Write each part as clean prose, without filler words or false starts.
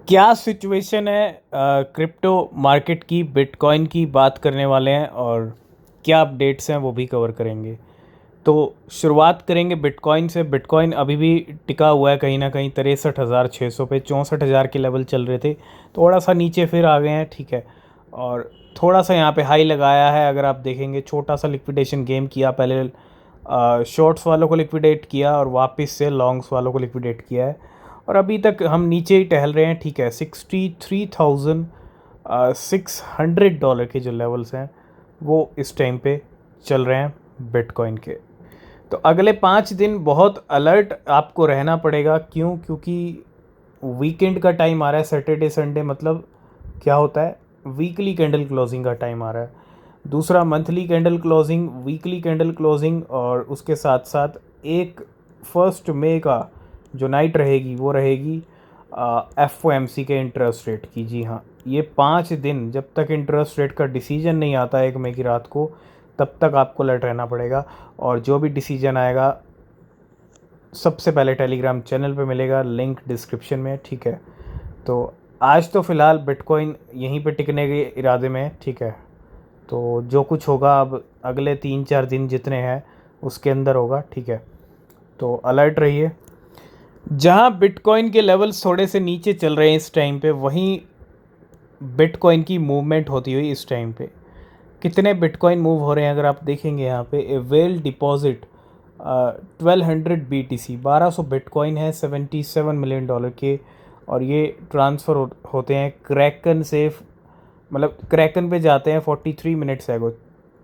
क्या सिचुएशन है crypto market की, बिटकॉइन की बात करने वाले हैं और क्या अपडेट्स हैं वो भी कवर करेंगे। तो शुरुआत करेंगे बिटकॉइन से। बिटकॉइन अभी भी टिका हुआ है कहीं ना कहीं 63,600 पे, 64,000 के लेवल चल रहे थे, थोड़ा सा नीचे फिर आ गए हैं, ठीक है। और थोड़ा सा यहाँ पे हाई लगाया है, अगर आप देखेंगे छोटा सा लिक्विडेशन गेम किया, पहले शॉर्ट्स वालों को लिक्विडेट किया और वापस से लॉन्ग्स वालों को लिक्विडेट किया है, और अभी तक हम नीचे ही टहल रहे हैं, ठीक है। $63,600 के जो लेवल्स हैं वो इस टाइम पे चल रहे हैं बिटकॉइन के। तो अगले 5 दिन बहुत अलर्ट आपको रहना पड़ेगा। क्यों? क्योंकि वीकेंड का टाइम आ रहा है, सैटरडे संडे, मतलब क्या होता है, वीकली कैंडल क्लोजिंग का टाइम आ रहा है। दूसरा monthly candle closing, weekly candle closing, और उसके साथ साथ एक 1 मई का जो नाइट रहेगी वो रहेगी FOMC के इंटरेस्ट रेट की। जी हाँ, ये 5 दिन जब तक इंटरेस्ट रेट का डिसीजन नहीं आता 1 मई की रात को, तब तक आपको अलर्ट रहना पड़ेगा। और जो भी डिसीजन आएगा सबसे पहले टेलीग्राम चैनल पे मिलेगा, लिंक डिस्क्रिप्शन में, ठीक है। तो आज तो फ़िलहाल बिटकॉइन यहीं पे टिकने के इरादे में है, ठीक है। तो जो कुछ होगा अब अगले 3-4 दिन जितने हैं उसके अंदर होगा, ठीक है। तो अलर्ट रहिए। जहाँ बिटकॉइन के लेवल्स थोड़े से नीचे चल रहे हैं इस टाइम पे, वहीं बिटकॉइन की मूवमेंट होती हुई इस टाइम पे कितने बिटकॉइन मूव हो रहे हैं अगर आप देखेंगे यहाँ पे, ए वेल डिपॉजिट 1200 BTC, 1200 बिटकॉइन है, $77 मिलियन के। और ये ट्रांसफ़र होते हैं क्रैकन से, मतलब क्रैकन पे जाते हैं 43 मिनट्स एगो,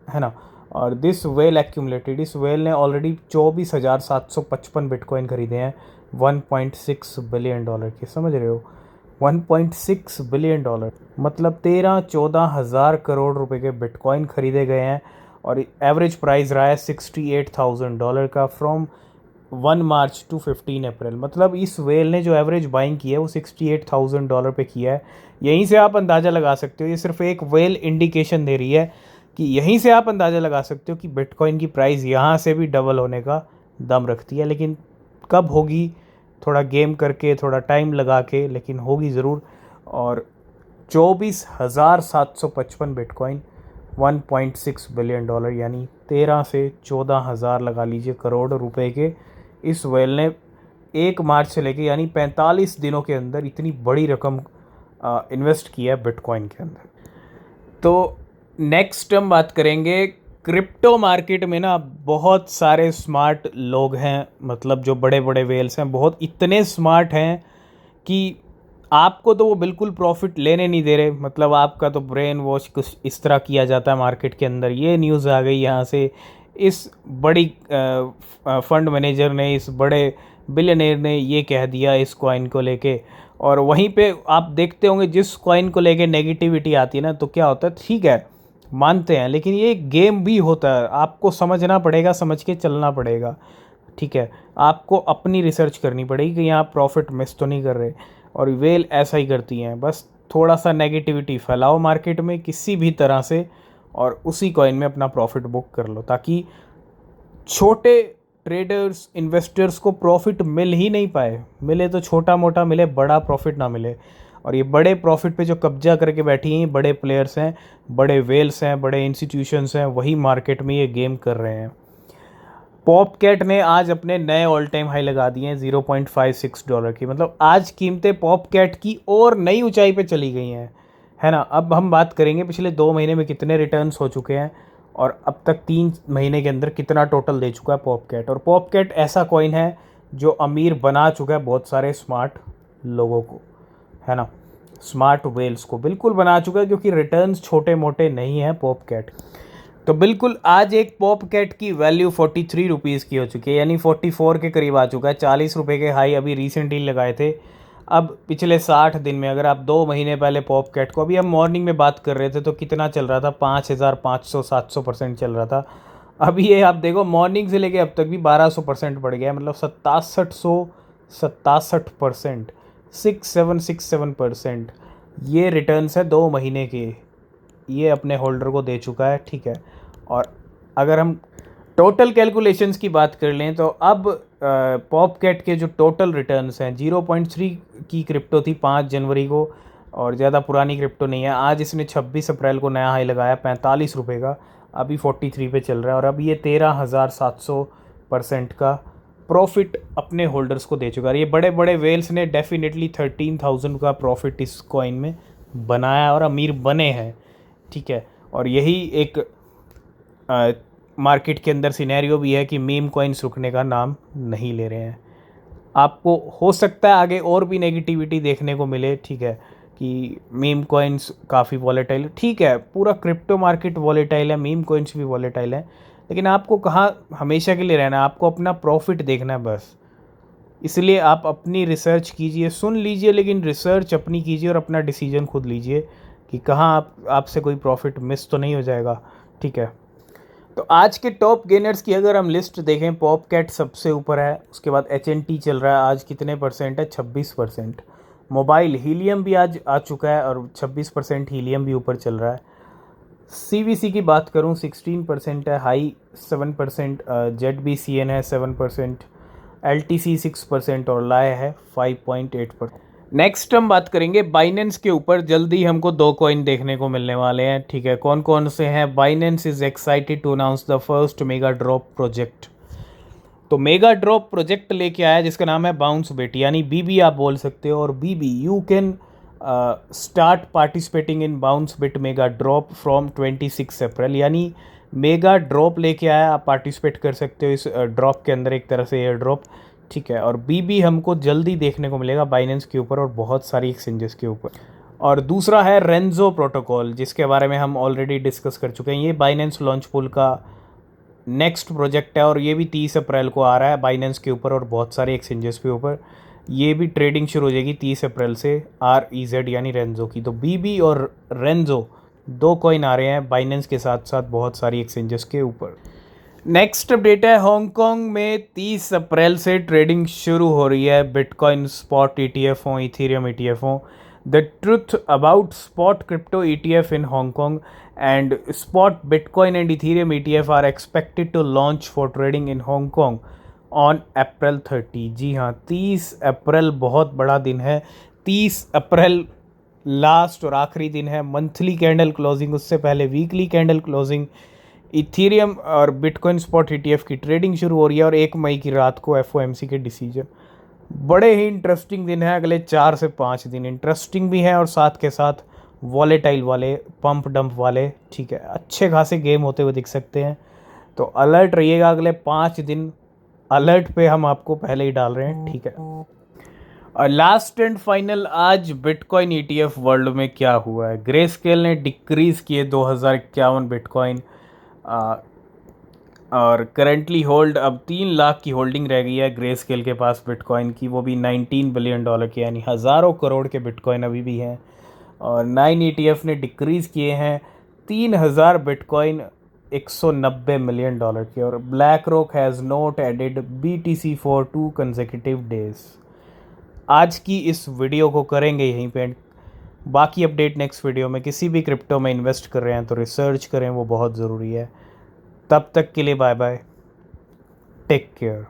है ना। और दिस वेल एक्यूमुलेटेड, इस वेल ने ऑलरेडी 24,755 बिटकॉइन खरीदे हैं $1.6 बिलियन के, समझ रहे हो। $1.6 बिलियन मतलब 13-14 हज़ार करोड़ रुपए के बिटकॉइन खरीदे गए हैं। और एवरेज प्राइस रहा है $68,000 का फ्रॉम 1 मार्च टू 15 अप्रैल। मतलब इस वेल ने जो एवरेज बाइंग की है वो $68,000 पे किया है। यहीं से आप अंदाज़ा लगा सकते हो, ये सिर्फ एक वेल इंडिकेशन दे रही है कि यहीं से आप अंदाज़ा लगा सकते हो कि बिटकॉइन की प्राइस यहाँ से भी डबल होने का दम रखती है। लेकिन कब होगी, थोड़ा गेम करके, थोड़ा टाइम लगा के, लेकिन होगी ज़रूर। और 24,755 बिटकॉइन, $1.6 बिलियन, यानी 13 से 14 हज़ार लगा लीजिए करोड़ रुपए के इस वेल ने 1 मार्च से लेके यानी 45 दिनों के अंदर इतनी बड़ी रकम इन्वेस्ट किया है बिटकॉइन के अंदर। तो नेक्स्ट हम बात करेंगे क्रिप्टो मार्केट में ना, बहुत सारे स्मार्ट लोग हैं, मतलब जो बड़े बड़े वेल्स हैं, बहुत इतने स्मार्ट हैं कि आपको तो वो बिल्कुल प्रॉफिट लेने नहीं दे रहे। मतलब आपका तो ब्रेन वॉश कुछ इस तरह किया जाता है मार्केट के अंदर। ये न्यूज़ आ गई यहाँ से, इस बड़ी फंड मैनेजर ने, इस बड़े बिलियनेयर ने ये कह दिया इस कॉइन को लेके। और वहीं पे आप देखते होंगे जिस कॉइन को लेके नेगेटिविटी आती है ना, तो क्या होता है, ठीक है मानते हैं, लेकिन ये गेम भी होता है, आपको समझना पड़ेगा, समझ के चलना पड़ेगा, ठीक है। आपको अपनी रिसर्च करनी पड़ेगी कि यहाँ प्रॉफिट मिस तो नहीं कर रहे। और वेल ऐसा ही करती हैं, बस थोड़ा सा नेगेटिविटी फैलाओ मार्केट में किसी भी तरह से, और उसी कॉइन में अपना प्रॉफिट बुक कर लो, ताकि छोटे ट्रेडर्स, इन्वेस्टर्स को प्रॉफिट मिल ही नहीं पाए। मिले तो छोटा मोटा मिले, बड़ा प्रॉफिट ना मिले। और ये बड़े प्रॉफिट पे जो कब्जा करके बैठी हैं, बड़े प्लेयर्स हैं, बड़े वेल्स हैं, बड़े इंस्टीट्यूशंस हैं, वही मार्केट में ये गेम कर रहे हैं। पॉपकैट ने आज अपने नए ऑल टाइम हाई लगा दिए हैं $0.56 की। मतलब आज कीमतें पॉपकैट की और नई ऊंचाई पे चली गई हैं, है ना। अब हम बात करेंगे पिछले 2 महीने में कितने रिटर्न्स हो चुके हैं, और अब तक 3 महीने के अंदर कितना टोटल दे चुका है पॉपकैट। और पॉपकैट ऐसा कॉइन है जो अमीर बना चुका है बहुत सारे स्मार्ट लोगों को, है ना। स्मार्ट वेल्स को बिल्कुल बना चुका है, क्योंकि रिटर्न्स छोटे मोटे नहीं हैं पॉपकैट। तो बिल्कुल आज एक पॉपकैट की वैल्यू 43 रुपीज़ की हो चुकी है, यानी 44 के करीब आ चुका है। 40 रुपये के हाई अभी रिसेंटली लगाए थे। अब पिछले 60 दिन में अगर आप 2 महीने पहले पॉपकैट को, अभी हम मॉर्निंग में बात कर रहे थे तो कितना चल रहा था, 5,500-700% चल रहा था। अभी ये आप देखो मॉर्निंग से लेके अब तक भी 1200% बढ़ गया है, मतलब 6767%, 6767% ये रिटर्न्स है 2 महीने के, ये अपने होल्डर को दे चुका है, ठीक है। और अगर हम टोटल कैलकुलेशंस की बात कर लें तो अब पॉपकैट के जो टोटल रिटर्न्स हैं 0.3 की क्रिप्टो थी 5 जनवरी को, और ज़्यादा पुरानी क्रिप्टो नहीं है। आज इसने 26 अप्रैल को नया हाई लगाया 45 रुपये का, अभी 43 पे चल रहा है, और अब ये 13,700% का प्रॉफिट अपने होल्डर्स को दे चुका है। ये बड़े बड़े वेल्स ने डेफिनेटली 13,000 का प्रॉफिट इस कॉइन में बनाया और अमीर बने हैं, ठीक है। और यही एक मार्केट के अंदर सिनेरियो भी है कि मीम कॉइन्स रुकने का नाम नहीं ले रहे हैं। आपको हो सकता है आगे और भी नेगेटिविटी देखने को मिले, ठीक है, कि मीम कॉइन्स काफ़ी वॉलेटाइल, ठीक है, पूरा क्रिप्टो मार्केट वॉलेटाइल है, मीम कॉइन्स भी वॉलेटाइल है, लेकिन आपको कहाँ हमेशा के लिए रहना है, आपको अपना प्रॉफिट देखना है बस। इसलिए आप अपनी रिसर्च कीजिए, सुन लीजिए, लेकिन रिसर्च अपनी कीजिए और अपना डिसीजन खुद लीजिए कि कहाँ आपसे कोई प्रॉफिट मिस तो नहीं हो जाएगा, ठीक है। तो आज के टॉप गेनर्स की अगर हम लिस्ट देखें, पॉपकैट सबसे ऊपर है, उसके बाद HNT चल रहा है, आज कितने परसेंट है, 26%। मोबाइल हीलियम भी आज आ चुका है और 26% हीलियम भी ऊपर चल रहा है। CVC की बात करूं 16% है, हाई 7%, ZBCN है 7%, LTC 6% और लाय है 5.8%। नेक्स्ट हम बात करेंगे बाइनेंस के ऊपर। जल्दी हमको 2 कॉइन देखने को मिलने वाले हैं, ठीक है। कौन कौन से हैं? Binance is excited to announce the first mega drop project. तो मेगा ड्रॉप प्रोजेक्ट लेके आया जिसका नाम है बाउंस बिट, यानी BB आप बोल सकते हो। और BB you can start participating in bounce bit mega drop from 26 अप्रैल, यानी मेगा ड्रॉप लेके आया, आप पार्टिसिपेट कर सकते हो इस ड्रॉप के अंदर, एक तरह से एयर ड्रॉप, ठीक है। और BB हमको जल्दी देखने को मिलेगा बाइनेंस के ऊपर और बहुत सारी एक्सचेंजेस के ऊपर। और दूसरा है रेंजो प्रोटोकॉल, जिसके बारे में हम ऑलरेडी डिस्कस कर चुके हैं। ये बाइनेंस लॉन्च पूल का नेक्स्ट प्रोजेक्ट है और ये भी 30 अप्रैल को आ रहा है बाइनेंस के ऊपर और बहुत सारे एक्सचेंजेस के ऊपर। ये भी ट्रेडिंग शुरू हो जाएगी 30 अप्रैल से, REZ यानी रेंजो की। तो BB और रेंजो 2 कॉइन आ रहे हैं बाइनेंस के साथ साथ बहुत सारी एक्सचेंजेस के ऊपर। नेक्स्ट अपडेट है, हांगकांग में 30 अप्रैल से ट्रेडिंग शुरू हो रही है बिटकॉइन स्पॉट ETF हो, इथेरियम ETF हो। The truth about spot crypto ETF in Hong Kong and spot bitcoin and Ethereum ETF are expected to launch for trading in Hong Kong on April 30। जी हाँ, 30 अप्रैल बहुत बड़ा दिन है। 30 अप्रैल लास्ट और आखिरी दिन है। मंथली कैंडल क्लोजिंग, उससे पहले वीकली कैंडल क्लोजिंग, इथेरियम और बिटकॉइन स्पॉट ETF की ट्रेडिंग शुरू हो रही है और 1 मई की रात को FOMC के डिसीजन। बड़े ही इंटरेस्टिंग दिन है, अगले 4 से 5 दिन इंटरेस्टिंग भी हैं और साथ के साथ वॉलेटाइल वाले, पंप डंप वाले, ठीक है। अच्छे खासे गेम होते हुए दिख सकते हैं, तो अलर्ट रहिएगा। अगले 5 दिन अलर्ट पे हम आपको पहले ही डाल रहे हैं, ठीक है। और लास्ट एंड फाइनल, आज बिटकॉइन ETF वर्ल्ड में क्या हुआ है। ग्रे स्केल ने डिक्रीज़ किए 2051 बिटकॉइन और करेंटली होल्ड अब 3 लाख की होल्डिंग रह गई है ग्रे स्केल के पास बिटकॉइन की, वो भी $19 बिलियन के, यानी हज़ारों करोड़ के बिटकॉइन अभी भी हैं। और 9 ETF ने डिक्रीज़ किए हैं 3000 बिटकॉइन 190 मिलियन के। और BlackRock has not added BTC for 2 consecutive days. आज की इस वीडियो को करेंगे यहीं पे एंड। बाकी अपडेट नेक्स्ट वीडियो में। किसी भी क्रिप्टो में इन्वेस्ट कर रहे हैं तो रिसर्च करें, वो बहुत ज़रूरी है। तब तक के लिए बाय बाय, टेक केयर।